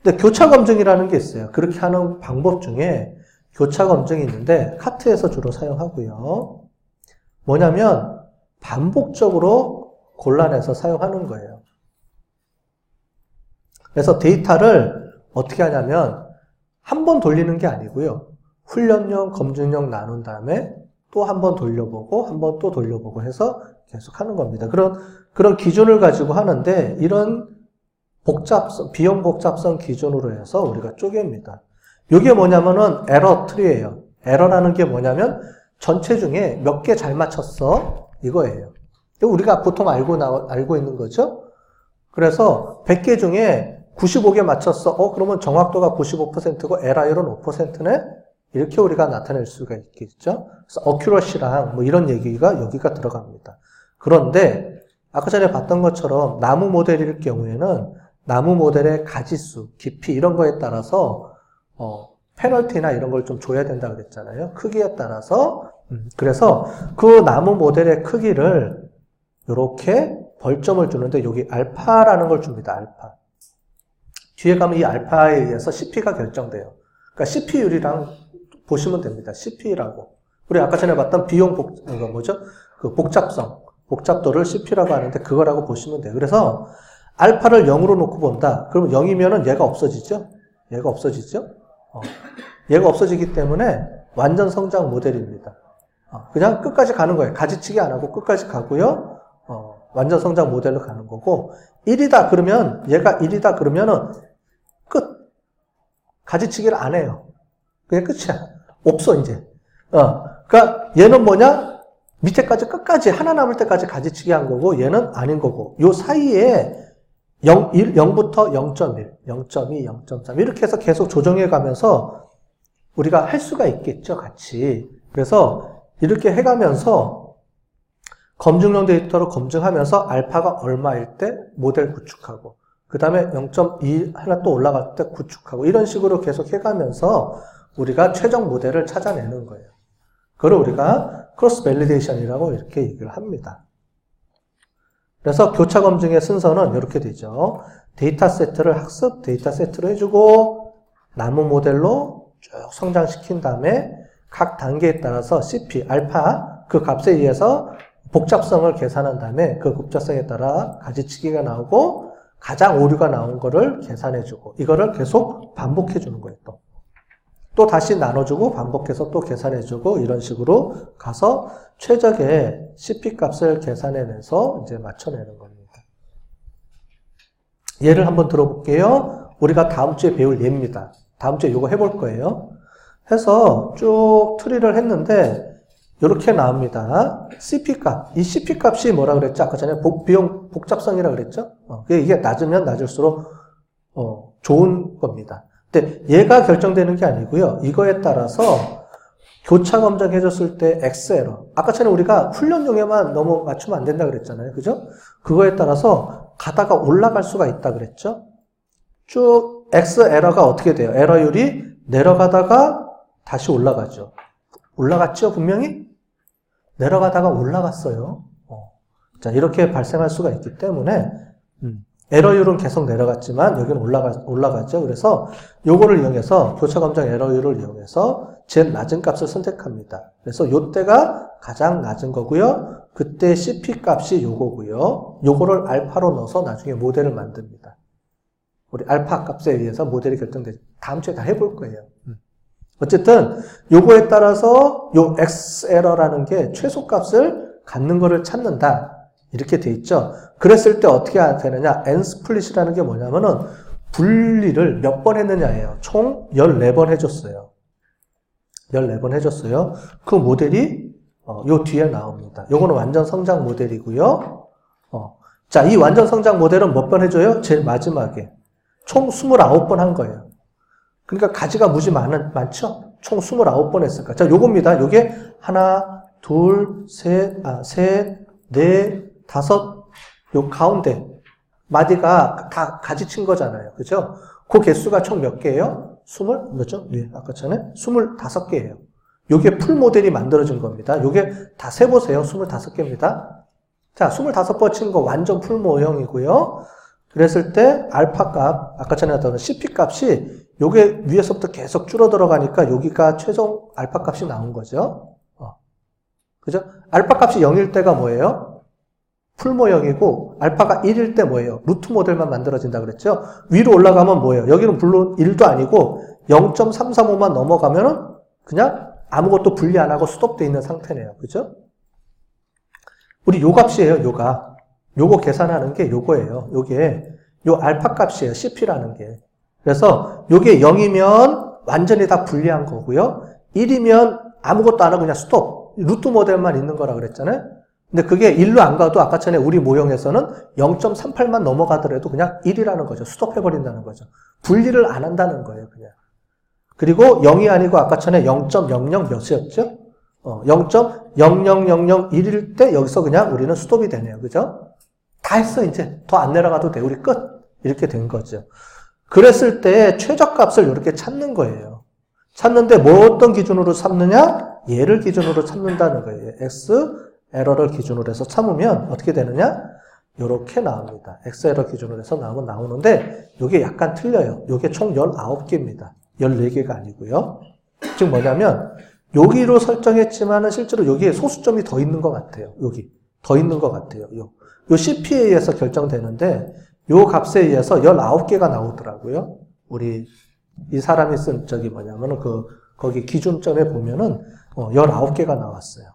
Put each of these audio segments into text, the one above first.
근데 교차 검증이라는 게 있어요. 그렇게 하는 방법 중에 교차 검증이 있는데 카트에서 주로 사용하고요. 뭐냐면 반복적으로 골라내서 사용하는 거예요. 그래서 데이터를 어떻게 하냐면 한 번 돌리는 게 아니고요. 훈련용, 검증용 나눈 다음에 또 한 번 돌려보고 한 번 또 돌려보고 해서 계속 하는 겁니다. 그런 기준을 가지고 하는데 이런 비용 복잡성 기준으로 해서 우리가 쪼갭니다. 이게 뭐냐면은 에러 트리예요. 에러라는 게 뭐냐면 전체 중에 몇 개 잘 맞췄어 이거예요. 우리가 보통 알고 있는 거죠. 그래서 100개 중에 95개 맞췄어. 그러면 정확도가 95%고 에러율은 5%네. 이렇게 우리가 나타낼 수가 있겠죠. 그래서 어큐러시랑 뭐 이런 얘기가 여기가 들어갑니다. 그런데 아까 전에 봤던 것처럼 나무 모델일 경우에는 나무 모델의 가지수, 깊이 이런 거에 따라서 페널티나 이런 걸 좀 줘야 된다고 그랬잖아요. 크기에 따라서. 그래서 그 나무 모델의 크기를 이렇게 벌점을 주는데 여기 알파라는 걸 줍니다. 알파. 뒤에 가면 이 알파에 의해서 CP가 결정돼요. 그러니까 CP율이랑 보시면 됩니다. CP라고. 우리 아까 전에 봤던 그 복잡도를 CP라고 하는데 그거라고 보시면 돼요. 그래서 알파를 0으로 놓고 본다. 그러면 0이면은 얘가 없어지죠? 얘가 없어지기 때문에 완전 성장 모델입니다. 그냥 끝까지 가는 거예요. 가지치기 안 하고 끝까지 가고요. 완전 성장 모델로 가는 거고, 1이다 그러면, 얘가 1이다 그러면은 끝. 가지치기를 안 해요. 그냥 끝이야. 없어, 이제. 그러니까 얘는 뭐냐? 밑에까지 끝까지, 하나 남을 때까지 가지치기 한 거고, 얘는 아닌 거고, 요 사이에 0부터 0.1, 0.2, 0.3 이렇게 해서 계속 조정해 가면서 우리가 할 수가 있겠죠, 같이. 그래서 이렇게 해가면서 검증용 데이터로 검증하면서 알파가 얼마일 때 모델 구축하고 그 다음에 0.2 하나 또 올라갈 때 구축하고 이런 식으로 계속 해가면서 우리가 최종 모델을 찾아내는 거예요. 그걸 우리가 크로스 밸리데이션이라고 이렇게 얘기를 합니다. 그래서 교차 검증의 순서는 이렇게 되죠. 데이터 세트를 학습 데이터 세트로 해주고 나무 모델로 쭉 성장시킨 다음에 각 단계에 따라서 CP, 알파 그 값에 의해서 복잡성을 계산한 다음에 그 복잡성에 따라 가지치기가 나오고 가장 오류가 나온 거를 계산해주고 이거를 계속 반복해주는 거예요. 또 다시 나눠주고 반복해서 또 계산해주고 이런 식으로 가서 최적의 CP 값을 계산해내서 이제 맞춰내는 겁니다. 예를 한번 들어볼게요. 우리가 다음 주에 배울 예입니다. 다음 주에 이거 해볼 거예요. 해서 쭉 트리를 했는데 이렇게 나옵니다. CP 값. 이 CP 값이 뭐라 그랬죠? 아까 전에 비용 복잡성이라 그랬죠? 이게 낮으면 낮을수록 좋은 겁니다. 근데 얘가 결정되는 게 아니고요. 이거에 따라서 교차 검증해줬을 때 X에러. 아까 전에 우리가 훈련용에만 너무 맞추면 안 된다 그랬잖아요. 그죠? 그거에 따라서 가다가 올라갈 수가 있다 그랬죠? 쭉 X에러가 어떻게 돼요? 에러율이 내려가다가 다시 올라가죠. 올라갔죠? 분명히? 내려가다가 올라갔어요. 자, 이렇게 발생할 수가 있기 때문에 에러율은 계속 내려갔지만 여기는 올라갔죠. 그래서 요거를 이용해서 교차 검증 에러율을 이용해서 제일 낮은 값을 선택합니다. 그래서 요때가 가장 낮은 거고요. 그때 CP 값이 요거고요. 요거를 알파로 넣어서 나중에 모델을 만듭니다. 우리 알파 값에 의해서 모델이 결정되죠. 다음 주에 다 해볼 거예요. 어쨌든 요거에 따라서 요 X에러라는 게 최소값을 갖는 거를 찾는다. 이렇게 돼 있죠. 그랬을 때 어떻게 되느냐? N스플릿이라는 게 뭐냐면은 분리를 몇 번 했느냐예요. 총 14번 해줬어요. 14번 해줬어요. 그 모델이 요 뒤에 나옵니다. 요거는 완전 성장 모델이고요. 자, 이 완전 성장 모델은 몇 번 해줘요? 제일 마지막에. 총 29번 한 거예요. 그러니까 가지가 무지 많죠? 총 29번 했으니까. 자, 요겁니다. 요게 하나, 둘, 셋, 넷, 다섯, 요 가운데 마디가 다 가지친 거잖아요. 그죠? 그 개수가 총 몇 개예요? 몇죠? 네, 아까 전에 25개예요. 요게 풀 모델이 만들어진 겁니다. 요게 다 세보세요. 25개입니다. 자, 25번 친 거 완전 풀 모형이고요. 그랬을 때 알파 값, 아까 전에 나왔던 CP 값이 요게 위에서부터 계속 줄어들어 가니까 여기가 최종 알파 값이 나온 거죠. 그죠? 알파 값이 0일 때가 뭐예요? 풀 모형이고 알파가 1일 때 뭐예요? 루트 모델만 만들어진다 그랬죠? 위로 올라가면 뭐예요? 여기는 물론 1도 아니고 0.335만 넘어가면은 그냥 아무것도 분리 안 하고 스톱돼 있는 상태네요. 그죠? 우리 요 값이에요, 요가. 요거 계산하는 게 요거예요. 요게 요 알파 값이에요. CP라는 게. 그래서 요게 0이면 완전히 다 분리한 거고요. 1이면 아무것도 안 하고 그냥 스톱. 루트 모델만 있는 거라 그랬잖아요. 근데 그게 1로 안 가도 아까 전에 우리 모형에서는 0.38만 넘어가더라도 그냥 1이라는 거죠. 스톱해버린다는 거죠. 분리를 안 한다는 거예요, 그냥. 그리고 0이 아니고 아까 전에 0.00 몇이었죠? 0.00001일 때 여기서 그냥 우리는 스톱이 되네요. 그죠? 다 했어, 이제. 더 안 내려가도 돼. 우리 끝. 이렇게 된 거죠. 그랬을 때 최저값을 이렇게 찾는 거예요. 찾는데 뭐 어떤 기준으로 찾느냐? 얘를 기준으로 찾는다는 거예요. X 에러를 기준으로 해서 참으면 어떻게 되느냐? 이렇게 나옵니다. X 에러 기준으로 해서 나오는데 이게 약간 틀려요. 이게 총 19개입니다. 14개가 아니고요. 즉 뭐냐면 여기로 설정했지만은 실제로 여기에 소수점이 더 있는 것 같아요. 여기 더 있는 것 같아요. 요 CP에 의해서 결정되는데 요 값에 의해서 19개가 나오더라고요. 우리 이 사람이 쓴 뭐냐면은 거기 기준점에 보면은 19개가 나왔어요.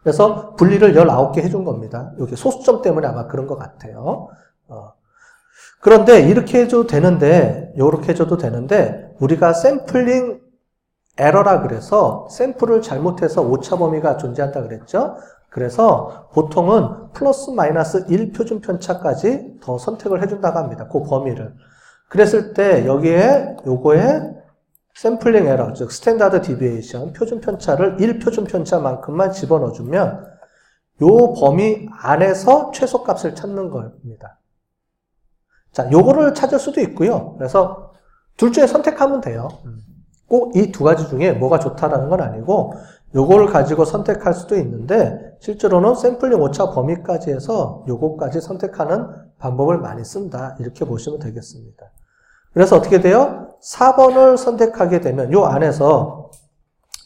그래서 분리를 19개 해준 겁니다. 여기 소수점 때문에 아마 그런 것 같아요. 그런데 이렇게 해줘도 되는데, 요렇게 해줘도 되는데, 우리가 샘플링 에러라 그래서 샘플을 잘못해서 오차 범위가 존재한다 그랬죠? 그래서 보통은 플러스 마이너스 1 표준 편차까지 더 선택을 해준다고 합니다. 그 범위를. 그랬을 때 여기에 요거에 샘플링 에러, 즉 스탠다드 디비에이션, 표준 편차를 1 표준 편차만큼만 집어넣어주면 요 범위 안에서 최소값을 찾는 겁니다. 자, 요거를 찾을 수도 있고요. 그래서 둘 중에 선택하면 돼요. 꼭 이 두 가지 중에 뭐가 좋다라는 건 아니고 요거를 가지고 선택할 수도 있는데 실제로는 샘플링 오차 범위까지 해서 요거까지 선택하는 방법을 많이 쓴다. 이렇게 보시면 되겠습니다. 그래서 어떻게 돼요? 4번을 선택하게 되면 요 안에서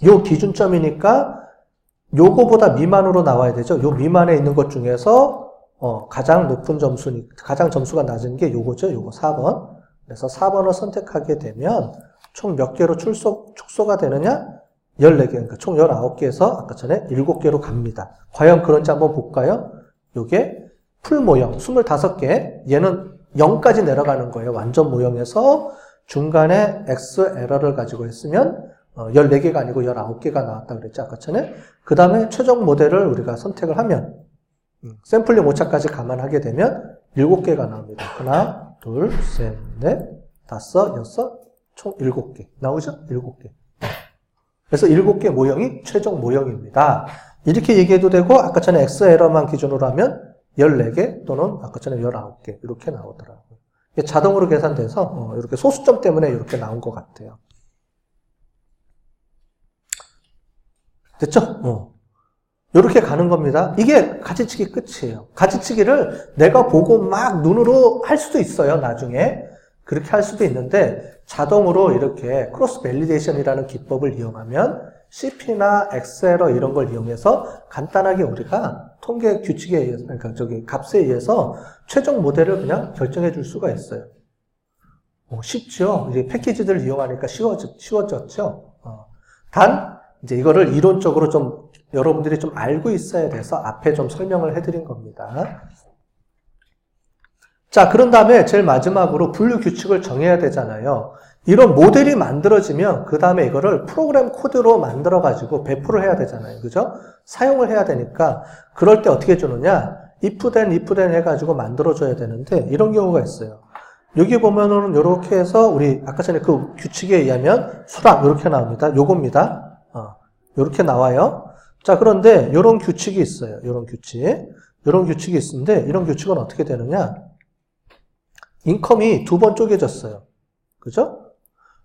요 기준점이니까 요거보다 미만으로 나와야 되죠. 요 미만에 있는 것 중에서 가장 높은 가장 점수가 낮은 게 요거죠. 요거 4번. 그래서 4번을 선택하게 되면 총 몇 개로 축소가 되느냐? 14개. 그러니까 총 19개에서 아까 전에 7개로 갑니다. 과연 그런지 한번 볼까요? 요게 풀 모형 25개. 얘는 0까지 내려가는 거예요. 완전 모형에서 중간에 X 에러를 가지고 했으면 14개가 아니고 19개가 나왔다 그랬죠. 아까 전에. 그 다음에 최종 모델을 우리가 선택을 하면 샘플링 오차까지 감안하게 되면 7개가 나옵니다. 하나, 둘, 셋, 넷, 다섯, 여섯, 총 7개. 나오죠? 7개. 그래서 7개 모형이 최종 모형입니다. 이렇게 얘기해도 되고 아까 전에 X 에러만 기준으로 하면 14개 또는 아까 전에 19개 이렇게 나오더라고요. 이게 자동으로 계산돼서 이렇게 소수점 때문에 이렇게 나온 것 같아요. 됐죠? 이렇게 가는 겁니다. 이게 가지치기 끝이에요. 가지치기를 내가 보고 막 눈으로 할 수도 있어요. 나중에. 그렇게 할 수도 있는데 자동으로 이렇게 크로스 밸리데이션이라는 기법을 이용하면 CP나 X에러 이런 걸 이용해서 간단하게 우리가 통계 규칙에 의해서, 그러니까 값에 의해서 최종 모델을 그냥 결정해 줄 수가 있어요. 쉽죠? 이제 패키지들을 이용하니까 쉬워졌죠? 단, 이제 이거를 이론적으로 좀 여러분들이 좀 알고 있어야 돼서 앞에 좀 설명을 해드린 겁니다. 자, 그런 다음에 제일 마지막으로 분류 규칙을 정해야 되잖아요. 이런 모델이 만들어지면 그 다음에 이거를 프로그램 코드로 만들어가지고 배포를 해야 되잖아요. 그죠? 사용을 해야 되니까 그럴 때 어떻게 주느냐? if then 해가지고 만들어줘야 되는데 이런 경우가 있어요. 여기 보면은 이렇게 해서 우리 아까 전에 그 규칙에 의하면 수락 이렇게 나옵니다. 요겁니다. 이렇게 나와요. 자, 그런데 이런 규칙이 있어요. 이런 규칙이 있는데 이런 규칙은 어떻게 되느냐? 인컴이 2번 쪼개졌어요. 그죠?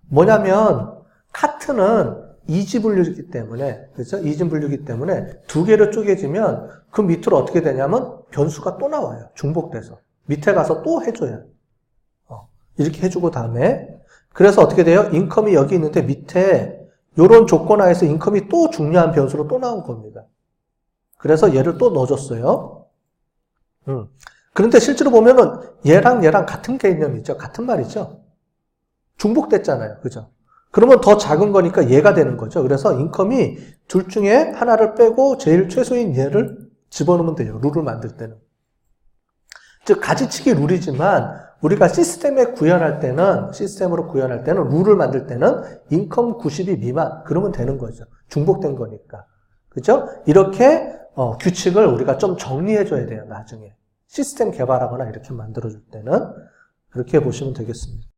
뭐냐면 카트는 이지 분류이기 때문에, 그죠? 이지 분류이기 때문에 2개로 쪼개지면 그 밑으로 어떻게 되냐면 변수가 또 나와요. 중복돼서. 밑에 가서 또 해줘요. 이렇게 해주고 다음에 그래서 어떻게 돼요? 인컴이 여기 있는데 밑에 요런 조건 하에서 인컴이 또 중요한 변수로 또 나온 겁니다. 그래서 얘를 또 넣어줬어요. 그런데 실제로 보면은 얘랑 같은 개념이죠. 같은 말이죠. 중복됐잖아요. 그죠? 그러면 더 작은 거니까 얘가 되는 거죠. 그래서 인컴이 둘 중에 하나를 빼고 제일 최소인 얘를 집어넣으면 돼요. 룰을 만들 때는. 즉 가지치기 룰이지만 우리가 시스템으로 구현할 때는 룰을 만들 때는 인컴 90이 미만 그러면 되는 거죠. 중복된 거니까. 그죠? 이렇게 규칙을 우리가 좀 정리해 줘야 돼요. 나중에. 시스템 개발하거나 이렇게 만들어 줄 때는 그렇게 보시면 되겠습니다.